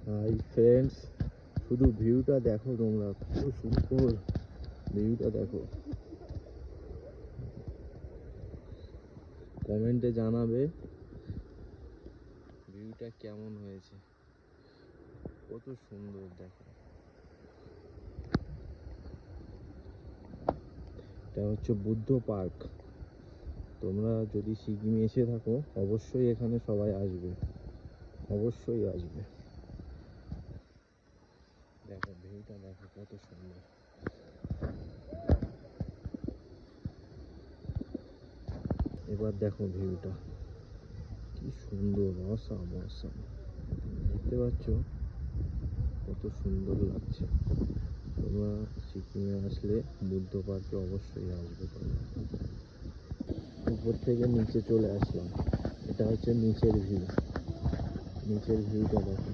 Hi friends, শুধু ভিউটা দেখো তোমরা, খুব সুন্দর ভিউটা দেখো। কমেন্টে জানাবে ভিউটা কেমন হয়েছে। কত সুন্দর দেখো। এটা হচ্ছে বুদ্ধ পার্ক। তোমরা যদি সিকিমে এসে থাকো অবশ্যই এখানে সবাই আসবে, অবশ্যই আসবে। দেখো ভিউটা দেখো কত সুন্দর। এবার দেখো ভিউটা কি সুন্দর, অসাম অসাম। দেখতে পাচ্ছ কত সুন্দর লাগছে। তোমরা সিকিমে আসলে বুদ্ধ পার্কে অবশ্যই আসবে তোমরা। উপর থেকে নিচে চলে আসলাম, এটা হচ্ছে নিচের ভিউ। নিচের ভিউটা দেখো।